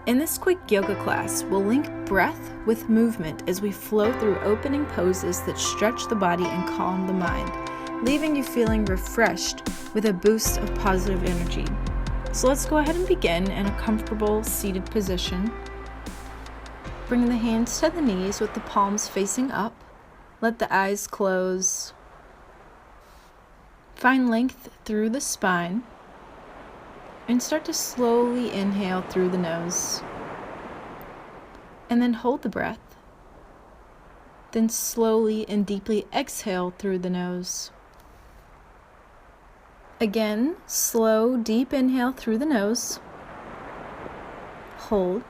In this quick yoga class, we'll link breath with movement as we flow through opening poses that stretch the body and calm the mind, leaving you feeling refreshed with a boost of positive energy. So let's go ahead and begin in a comfortable seated position. Bring the hands to the knees with the palms facing up. Let the eyes close. Find length through the spine. And start to slowly inhale through the nose. And then hold the breath. Then slowly and deeply exhale through the nose. Again, slow, deep inhale through the nose. Hold.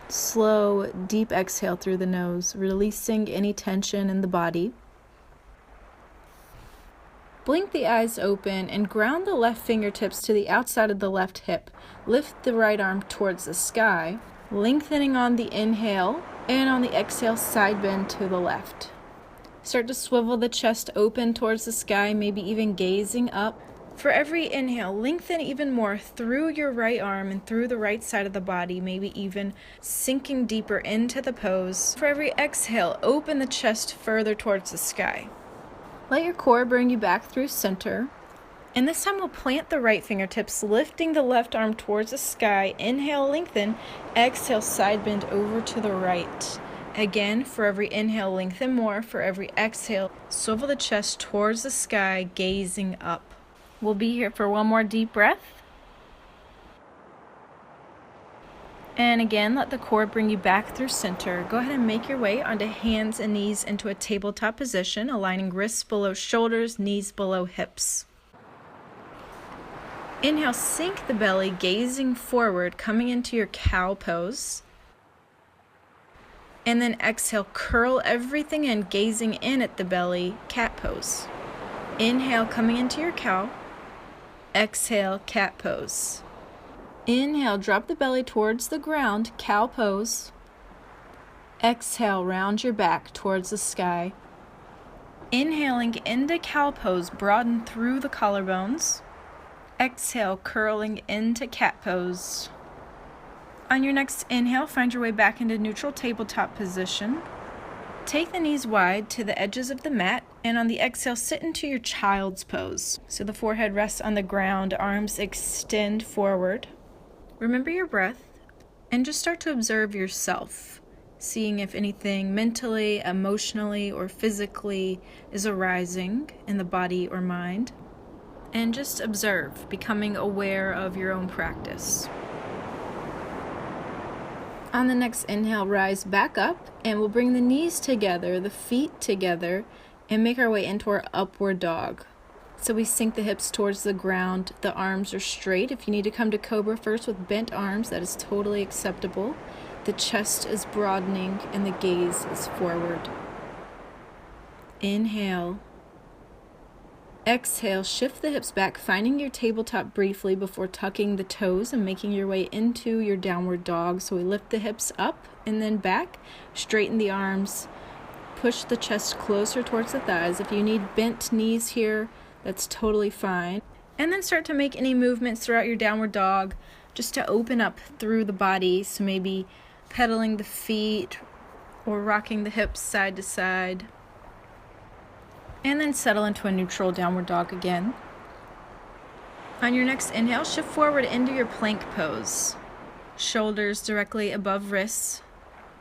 Slow, deep exhale through the nose, releasing any tension in the body. Blink the eyes open and ground the left fingertips to the outside of the left hip. Lift the right arm towards the sky, lengthening on the inhale, and on the exhale, side bend to the left. Start to swivel the chest open towards the sky, maybe even gazing up. For every inhale, lengthen even more through your right arm and through the right side of the body, maybe even sinking deeper into the pose. For every exhale, open the chest further towards the sky. Let your core bring you back through center. And this time we'll plant the right fingertips, lifting the left arm towards the sky. Inhale, lengthen. Exhale, side bend over to the right. Again, for every inhale, lengthen more. For every exhale, swivel the chest towards the sky, gazing up. We'll be here for one more deep breath. And again, let the core bring you back through center. Go ahead and make your way onto hands and knees into a tabletop position, aligning wrists below shoulders, knees below hips. Inhale, sink the belly, gazing forward, coming into your cow pose. And then exhale, curl everything in, gazing in at the belly, cat pose. Inhale, coming into your cow. Exhale, cat pose. Inhale, drop the belly towards the ground, cow pose. Exhale, round your back towards the sky. Inhaling into cow pose, broaden through the collarbones. Exhale, curling into cat pose. On your next inhale, find your way back into neutral tabletop position. Take the knees wide to the edges of the mat, and on the exhale, sit into your child's pose. So the forehead rests on the ground, arms extend forward. Remember your breath, and just start to observe yourself, seeing if anything mentally, emotionally, or physically is arising in the body or mind. And just observe, becoming aware of your own practice. On the next inhale, rise back up, and we'll bring the knees together, the feet together, and make our way into our upward dog. So we sink the hips towards the ground, the arms are straight. If you need to come to cobra first with bent arms, that is totally acceptable. The chest is broadening and the gaze is forward. Inhale. Exhale, shift the hips back, finding your tabletop briefly before tucking the toes and making your way into your downward dog. So we lift the hips up and then back, straighten the arms, push the chest closer towards the thighs. If you need bent knees here, that's totally fine. And then start to make any movements throughout your downward dog just to open up through the body. So maybe pedaling the feet or rocking the hips side to side. And then settle into a neutral downward dog again. On your next inhale, shift forward into your plank pose. Shoulders directly above wrists.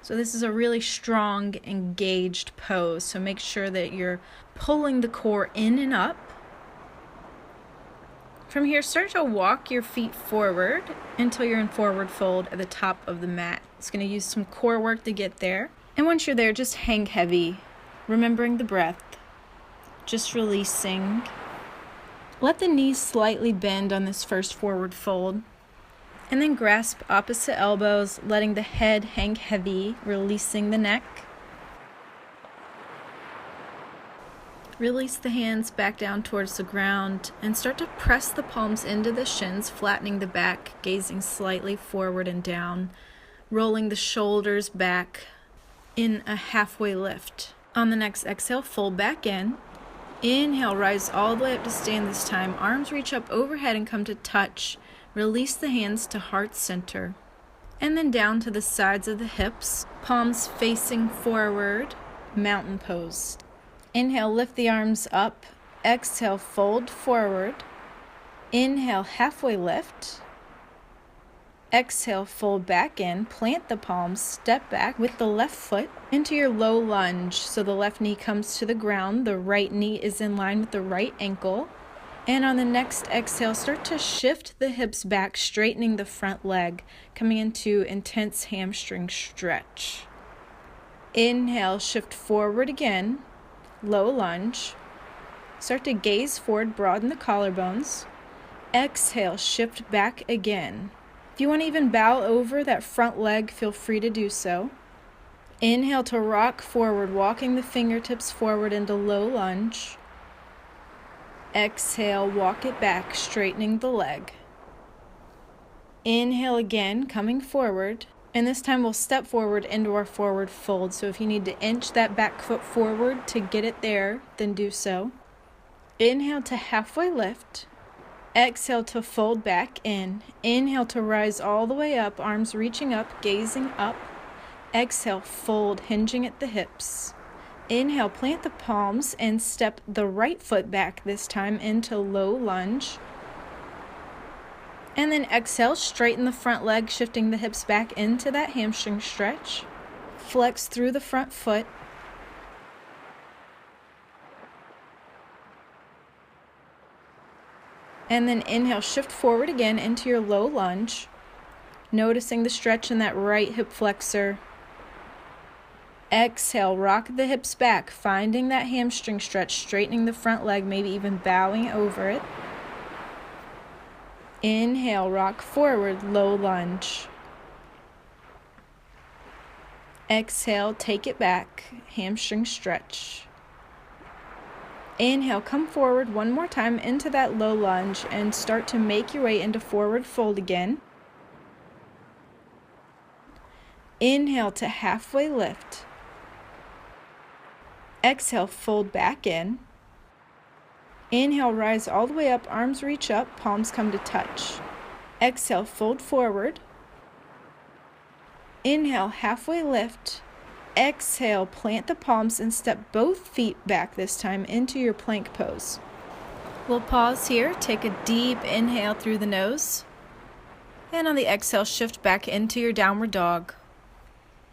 So this is a really strong, engaged pose. So make sure that you're pulling the core in and up. From here, start to walk your feet forward until you're in forward fold at the top of the mat. It's going to use some core work to get there. And once you're there, just hang heavy, remembering the breath, just releasing. Let the knees slightly bend on this first forward fold. And then grasp opposite elbows, letting the head hang heavy, releasing the neck. Release the hands back down towards the ground and start to press the palms into the shins, flattening the back, gazing slightly forward and down, rolling the shoulders back in a halfway lift. On the next exhale, fold back in. Inhale, rise all the way up to stand this time. Arms reach up overhead and come to touch. Release the hands to heart center. And then down to the sides of the hips, palms facing forward, mountain pose. Inhale, lift the arms up. Exhale, fold forward. Inhale, halfway lift. Exhale, fold back in, plant the palms, step back with the left foot into your low lunge. So the left knee comes to the ground, the right knee is in line with the right ankle. And on the next exhale, start to shift the hips back, straightening the front leg, coming into intense hamstring stretch. Inhale, shift forward again, low lunge. Start to gaze forward, broaden the collarbones. Exhale, shift back again. If you want to even bow over that front leg, feel free to do so. Inhale to rock forward, walking the fingertips forward into low lunge. Exhale, walk it back, straightening the leg. Inhale again, coming forward. And this time we'll step forward into our forward fold. So if you need to inch that back foot forward to get it there, then do so. Inhale to halfway lift. Exhale to fold back in. Inhale to rise all the way up, arms reaching up, gazing up. Exhale, fold, hinging at the hips. Inhale, plant the palms and step the right foot back this time into low lunge. And then exhale, straighten the front leg, shifting the hips back into that hamstring stretch. Flex through the front foot. And then inhale, shift forward again into your low lunge, noticing the stretch in that right hip flexor. Exhale, rock the hips back, finding that hamstring stretch, straightening the front leg, maybe even bowing over it. Inhale, rock forward, low lunge. Exhale, take it back, hamstring stretch. Inhale, come forward one more time into that low lunge and start to make your way into forward fold again. Inhale to halfway lift. Exhale, fold back in. Inhale, rise all the way up, arms reach up, palms come to touch. Exhale, fold forward. Inhale, halfway lift. Exhale, plant the palms and step both feet back this time into your plank pose. We'll pause here, take a deep inhale through the nose. And on the exhale, shift back into your downward dog.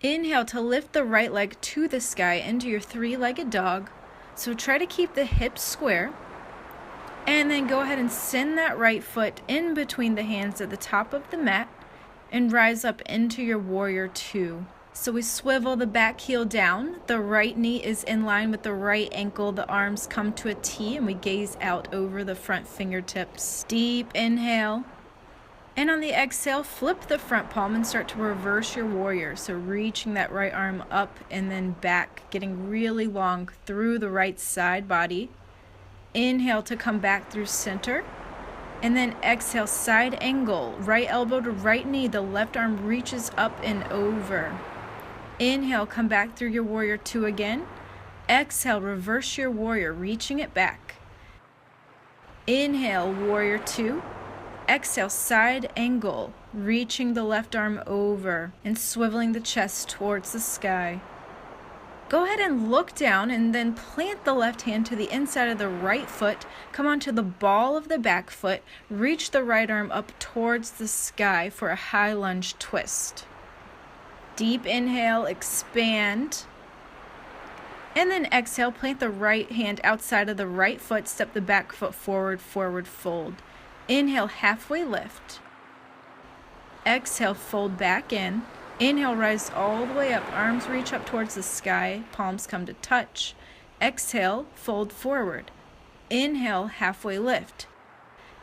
Inhale to lift the right leg to the sky into your three-legged dog. So try to keep the hips square. And then go ahead and send that right foot in between the hands at the top of the mat and rise up into your warrior two. So we swivel the back heel down, the right knee is in line with the right ankle, the arms come to a T, and we gaze out over the front fingertips. Deep inhale. And on the exhale, flip the front palm and start to reverse your warrior. So reaching that right arm up and then back, getting really long through the right side body. Inhale to come back through center. And then exhale, side angle, right elbow to right knee, the left arm reaches up and over. Inhale, come back through your warrior two again. Exhale, reverse your warrior, reaching it back. Inhale, warrior two. Exhale, side angle, reaching the left arm over and swiveling the chest towards the sky. Go ahead and look down and then plant the left hand to the inside of the right foot. Come onto the ball of the back foot. Reach the right arm up towards the sky for a high lunge twist. Deep inhale, expand. And then exhale, plant the right hand outside of the right foot, step the back foot forward, forward fold. Inhale, halfway lift. Exhale, fold back in. Inhale, rise all the way up, arms reach up towards the sky, palms come to touch. Exhale, fold forward. Inhale, halfway lift.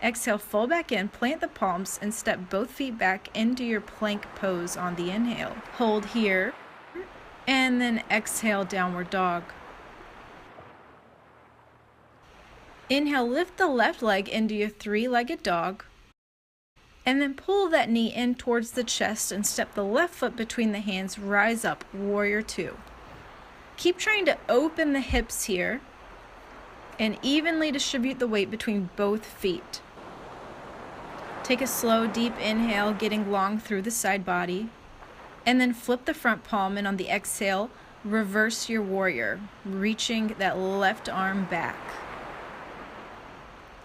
Exhale, fold back in, plant the palms, and step both feet back into your plank pose on the inhale. Hold here, and then exhale, downward dog. Inhale, lift the left leg into your three-legged dog, and then pull that knee in towards the chest and step the left foot between the hands, rise up, warrior two. Keep trying to open the hips here and evenly distribute the weight between both feet. Take a slow, deep inhale, getting long through the side body. And then flip the front palm, and on the exhale, reverse your warrior, reaching that left arm back.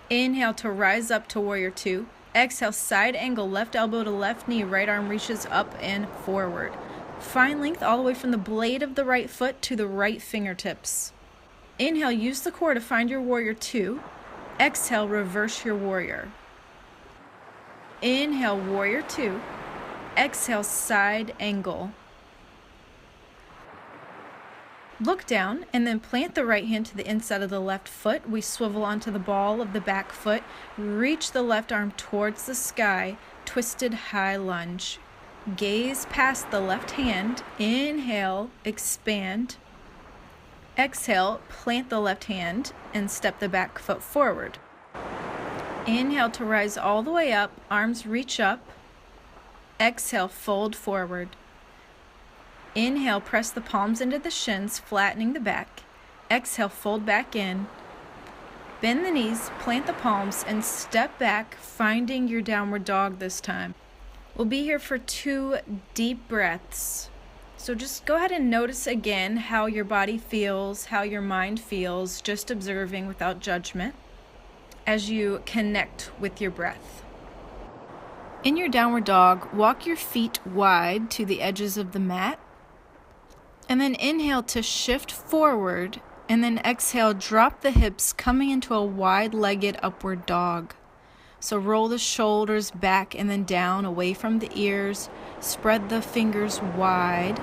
Inhale to rise up to warrior two. Exhale, side angle, left elbow to left knee, right arm reaches up and forward. Find length all the way from the blade of the right foot to the right fingertips. Inhale, use the core to find your warrior two. Exhale, reverse your warrior. Inhale, warrior two. Exhale, side angle. Look down and then plant the right hand to the inside of the left foot. We swivel onto the ball of the back foot. Reach the left arm towards the sky. Twisted high lunge. Gaze past the left hand. Inhale, expand. Exhale, plant the left hand and step the back foot forward. Inhale to rise all the way up. Arms reach up. Exhale, fold forward. Inhale, press the palms into the shins, flattening the back. Exhale, fold back in. Bend the knees, plant the palms, and step back, finding your downward dog this time. We'll be here for 2 deep breaths. So just go ahead and notice again how your body feels, how your mind feels, just observing without judgment as you connect with your breath. In your downward dog, walk your feet wide to the edges of the mat. And then inhale to shift forward, and then exhale, drop the hips, coming into a wide-legged upward dog. So roll the shoulders back and then down, away from the ears. Spread the fingers wide,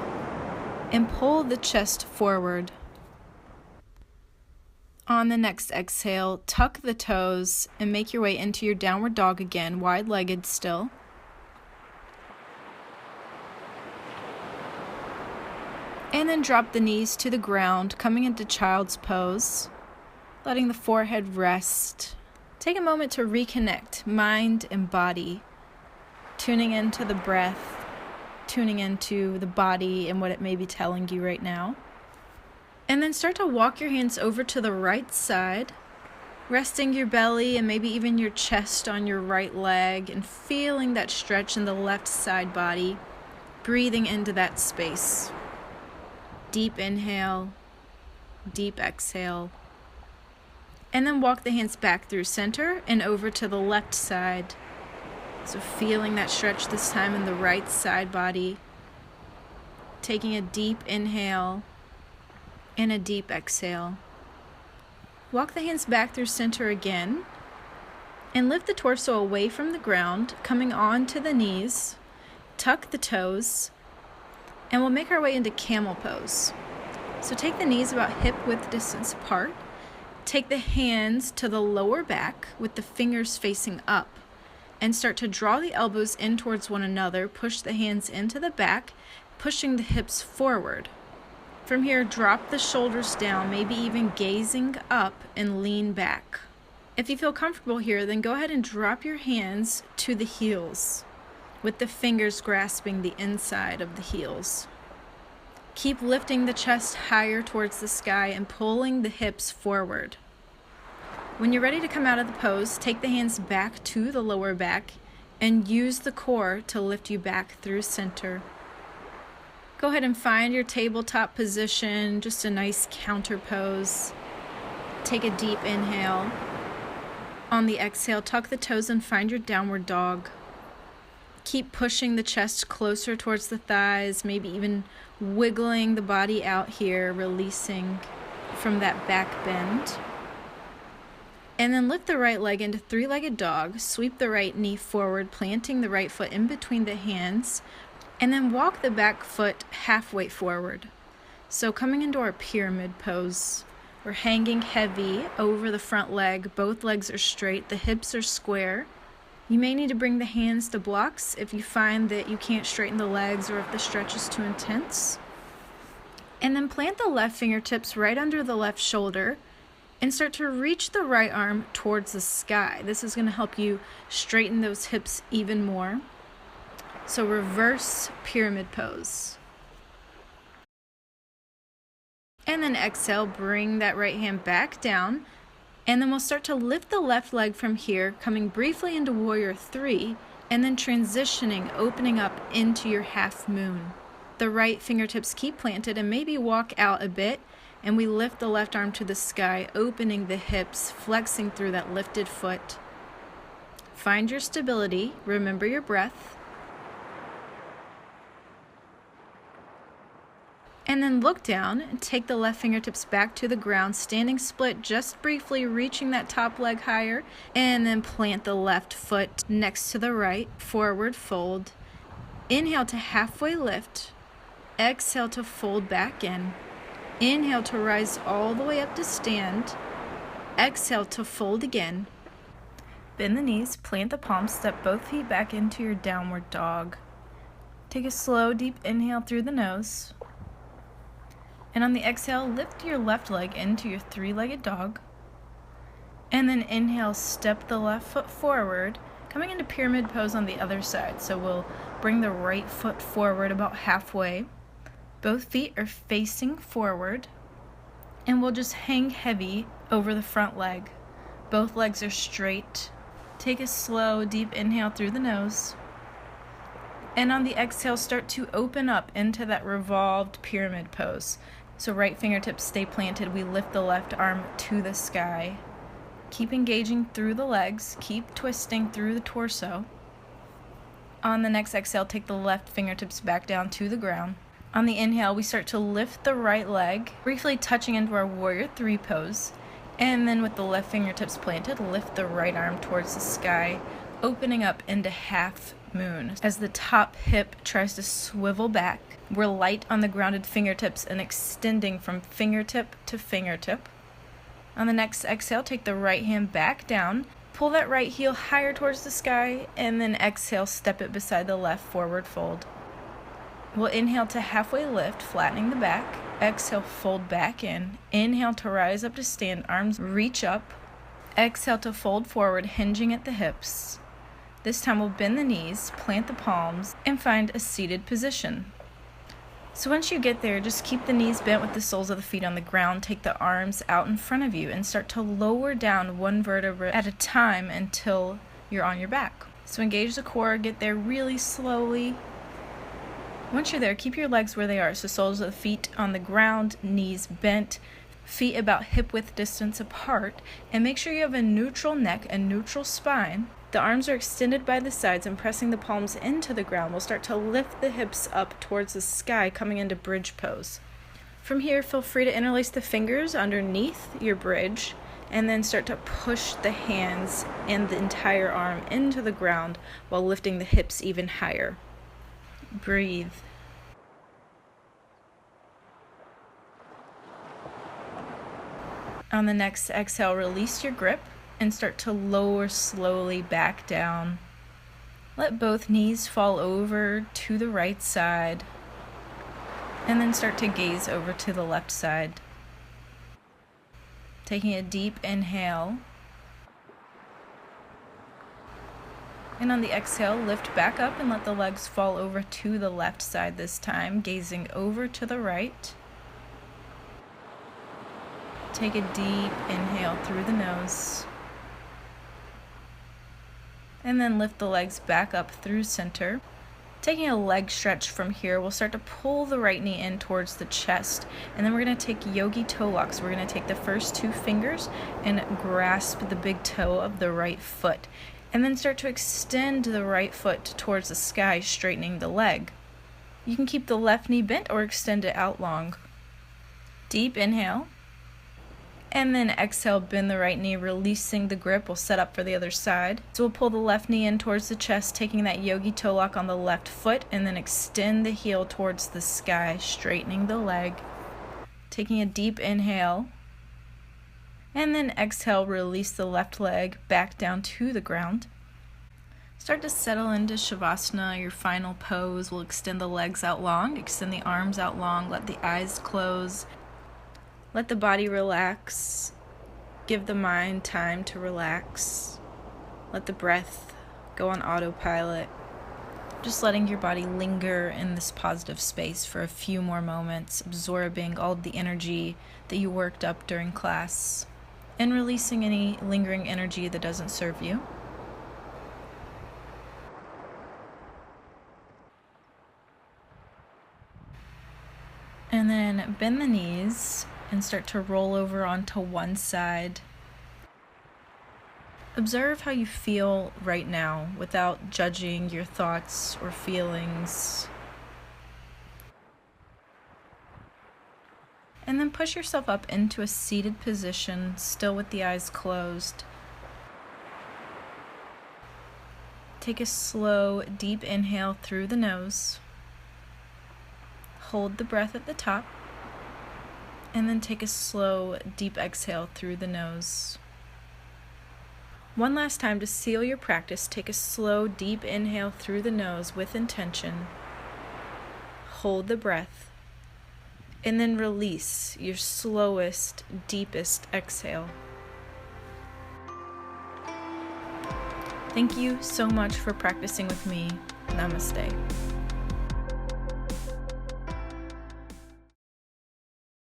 and pull the chest forward. On the next exhale, tuck the toes and make your way into your downward dog again, wide-legged still. And then drop the knees to the ground, coming into child's pose, letting the forehead rest. Take a moment to reconnect mind and body, tuning into the breath, tuning into the body and what it may be telling you right now. And then start to walk your hands over to the right side, resting your belly and maybe even your chest on your right leg and feeling that stretch in the left side body, breathing into that space. Deep inhale, deep exhale. And then walk the hands back through center and over to the left side. So feeling that stretch this time in the right side body. Taking a deep inhale and a deep exhale. Walk the hands back through center again. And lift the torso away from the ground, coming onto the knees. Tuck the toes. And we'll make our way into camel pose. So take the knees about hip width distance apart. Take the hands to the lower back with the fingers facing up. And start to draw the elbows in towards one another. Push the hands into the back, pushing the hips forward. From here, drop the shoulders down, maybe even gazing up and lean back. If you feel comfortable here, then go ahead and drop your hands to the heels, with the fingers grasping the inside of the heels. Keep lifting the chest higher towards the sky and pulling the hips forward. When you're ready to come out of the pose, take the hands back to the lower back and use the core to lift you back through center. Go ahead and find your tabletop position, just a nice counter pose. Take a deep inhale. On the exhale, tuck the toes and find your downward dog. Keep pushing the chest closer towards the thighs, maybe even wiggling the body out here, releasing from that back bend. And then lift the right leg into three-legged dog. Sweep the right knee forward, planting the right foot in between the hands. And then walk the back foot halfway forward. So coming into our pyramid pose. We're hanging heavy over the front leg. Both legs are straight. The hips are square. You may need to bring the hands to blocks if you find that you can't straighten the legs or if the stretch is too intense. And then plant the left fingertips right under the left shoulder and start to reach the right arm towards the sky. This is going to help you straighten those hips even more. So reverse pyramid pose. And then exhale, bring that right hand back down. And then we'll start to lift the left leg from here, coming briefly into warrior 3, and then transitioning, opening up into your half moon. The right fingertips keep planted and maybe walk out a bit, and we lift the left arm to the sky, opening the hips, flexing through that lifted foot. Find your stability, remember your breath. And then look down and take the left fingertips back to the ground, standing split just briefly, reaching that top leg higher, and then plant the left foot next to the right, forward fold. Inhale to halfway lift. Exhale to fold back in. Inhale to rise all the way up to stand. Exhale to fold again. Bend the knees, plant the palms, step both feet back into your downward dog. Take a slow, deep inhale through the nose. And on the exhale, lift your left leg into your three-legged dog. And then inhale, step the left foot forward, coming into pyramid pose on the other side. So we'll bring the right foot forward about halfway. Both feet are facing forward. And we'll just hang heavy over the front leg. Both legs are straight. Take a slow, deep inhale through the nose. And on the exhale, start to open up into that revolved pyramid pose. So right fingertips stay planted. We lift the left arm to the sky. Keep engaging through the legs. Keep twisting through the torso. On the next exhale, take the left fingertips back down to the ground. On the inhale, we start to lift the right leg, briefly touching into our warrior 3 pose. And then with the left fingertips planted, lift the right arm towards the sky, opening up into half moon. As the top hip tries to swivel back, we're light on the grounded fingertips and extending from fingertip to fingertip. On the next exhale, take the right hand back down, pull that right heel higher towards the sky, and then exhale, step it beside the left forward fold. We'll inhale to halfway lift, flattening the back. Exhale, fold back in. Inhale to rise up to stand, arms reach up. Exhale to fold forward, hinging at the hips. This time we'll bend the knees, plant the palms, and find a seated position. So once you get there, just keep the knees bent with the soles of the feet on the ground. Take the arms out in front of you and start to lower down one vertebra at a time until you're on your back. So engage the core, get there really slowly. Once you're there, keep your legs where they are. So soles of the feet on the ground, knees bent, feet about hip width distance apart, and make sure you have a neutral neck, a neutral spine. The arms are extended by the sides and pressing the palms into the ground. We'll start to lift the hips up towards the sky, coming into bridge pose. From here, feel free to interlace the fingers underneath your bridge and then start to push the hands and the entire arm into the ground while lifting the hips even higher. Breathe. On the next exhale, release your grip and start to lower slowly back down. Let both knees fall over to the right side, and then start to gaze over to the left side. Taking a deep inhale, and on the exhale, lift back up and let the legs fall over to the left side this time, gazing over to the right. Take a deep inhale through the nose. And then lift the legs back up through center. Taking a leg stretch from here, we'll start to pull the right knee in towards the chest. And then we're going to take yogi toe locks. We're going to take the first 2 fingers and grasp the big toe of the right foot. And then start to extend the right foot towards the sky, straightening the leg. You can keep the left knee bent or extend it out long. Deep inhale. And then exhale, bend the right knee, releasing the grip. We'll set up for the other side. So we'll pull the left knee in towards the chest, taking that yogi toe lock on the left foot, and then extend the heel towards the sky, straightening the leg. Taking a deep inhale. And then exhale, release the left leg back down to the ground. Start to settle into shavasana, your final pose. We'll extend the legs out long, extend the arms out long, let the eyes close. Let the body relax. Give the mind time to relax. Let the breath go on autopilot. Just letting your body linger in this positive space for a few more moments, absorbing all of the energy that you worked up during class. and releasing any lingering energy that doesn't serve you. And then bend the knees and start to roll over onto one side. Observe how you feel right now without judging your thoughts or feelings. And then push yourself up into a seated position, still with the eyes closed. Take a slow, deep inhale through the nose. Hold the breath at the top. And then take a slow, deep exhale through the nose. One last time to seal your practice, take a slow, deep inhale through the nose with intention. Hold the breath. And then release your slowest, deepest exhale. Thank you so much for practicing with me. Namaste.